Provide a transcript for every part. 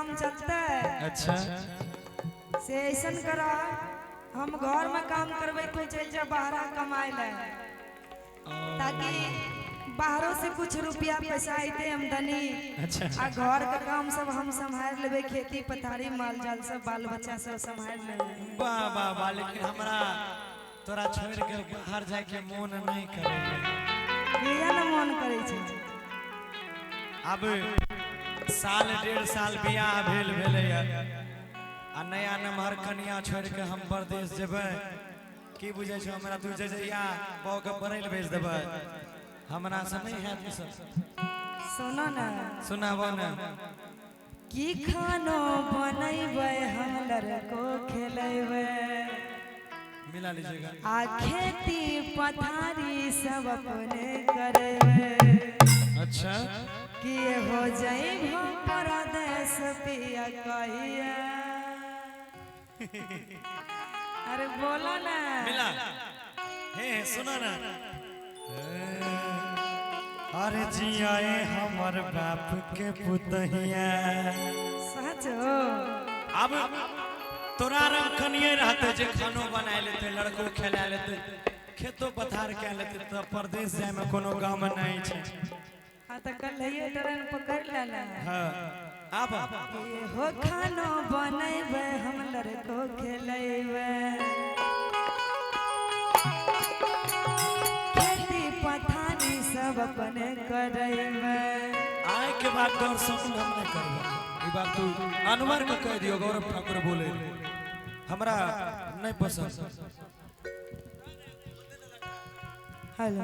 काम चलता है। अच्छा से ऐसन करा हम घर में काम करबे तो चल जा बाहर कमाए ले, ताकि बाहरों से कुछ रुपया पैसा आते आमदनी। अच्छा आ घर का काम सब हम संभाल लेबे, खेती पथारी माल जाल सब बाल बच्चा सब संभाल लेबे। वाह वाह वाह, लेकिन हमरा तोरा छोड़ के बाहर जाए के मन नहीं करे। किया न मन करे छे? अब साल 1.5 साल बियाह भेले आ नया नमहर कन्या छोड़ के हम परदेश जेबै, की बुझे छो हमरा? तू जे या बाऊ के पढ़ैल भेज देबै, हमरा से नहीं है ई सब। सुनो ना, सुनाबो ना। की खानो बनैबे हम लड़को खेलेबे, मिला लीजिएगा। आ खेती पथारी सब अपने करेबे। अच्छा कि हो जाई हम परदेश पिया कहिया। अरे बोलो ना। मिला हे सुनो ना। अरे जियाए हमर बाप के पुतहिया। सच हो? अब तोरा रंग कनिए रहते जे खानो बना लेते, लड़को खेला लेते, खेतो पथार के लेते, तो परदेश जाए में कोनो गाम नहीं छे। हाँ तो कल ये ट्रेन पकड़ लेना। हां अब हो खानो बनैबे हम लड़को खेलेबे, खेती पथारी सब अपने करेबे। आए के बाद गौर समझ हम नहीं करबो। ई बात तू अनवर को कह दियो, गौरव ठाकुर बोले हमरा नहीं पसंद। हेलो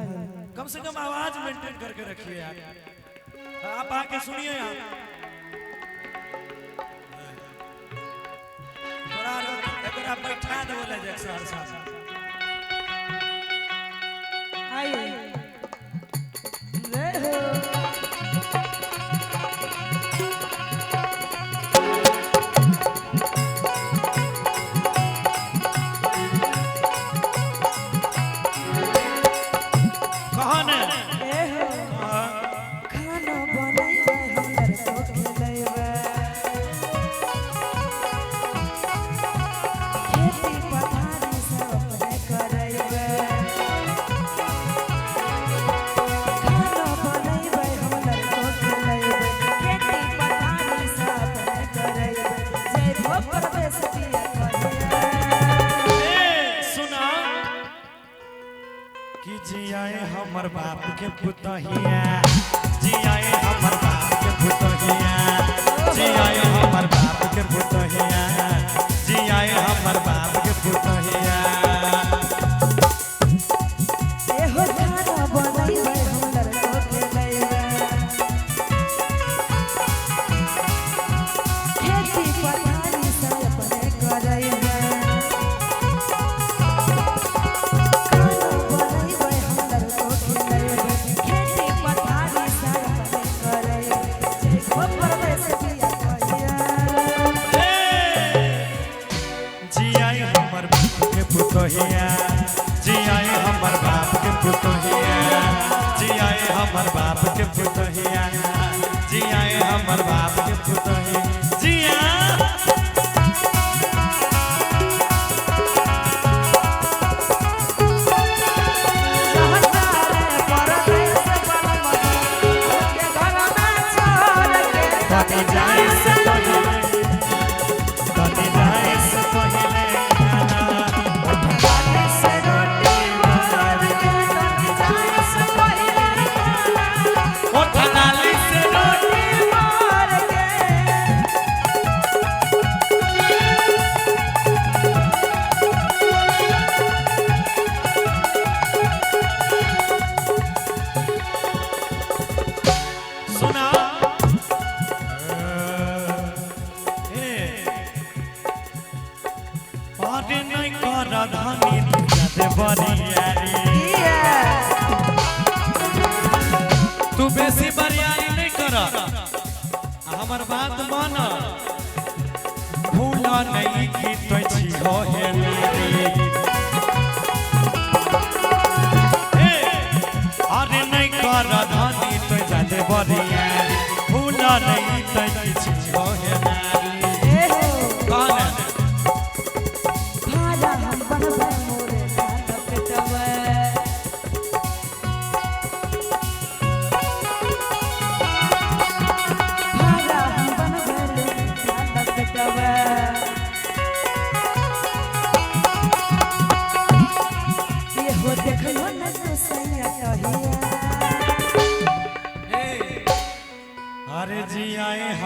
कम से कम आवाज मेंटेन करके रखिए यार। आप आके सुनिए यार। थोड़ा एकरा बैठा दो ले जे सहरसा। आइए रे हो। जियाए हमर बाप के पुतहिया, जियाए हमर बाप के पुतहिया, जियाए हमर बाप के पुतहिया, जियाए हमर बाप के पुतहिया। एहो खाना बनैबे हम लड़को खेलेबे, खेती पथारी सब अपने करेबे। पुतहिया जियाए हमर बाप के पुतहिया, जियाए हमर बाप के पुतहिया, जियाए हमर बाप के पुतहिया, जिया। तू बेसी बरियारी नहीं कर, हमर बात मान। भूल नहीं की तो छी हो हेली, अरे नहीं कर धानी तो जाते बरियारी, भूल नहीं तो छी हो हेली।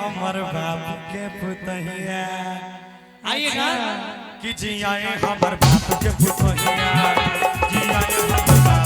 हमर बाप के पुतहिया आइए ना कि जियाए हमर बाप के पुतहिया जियाए हमर बाप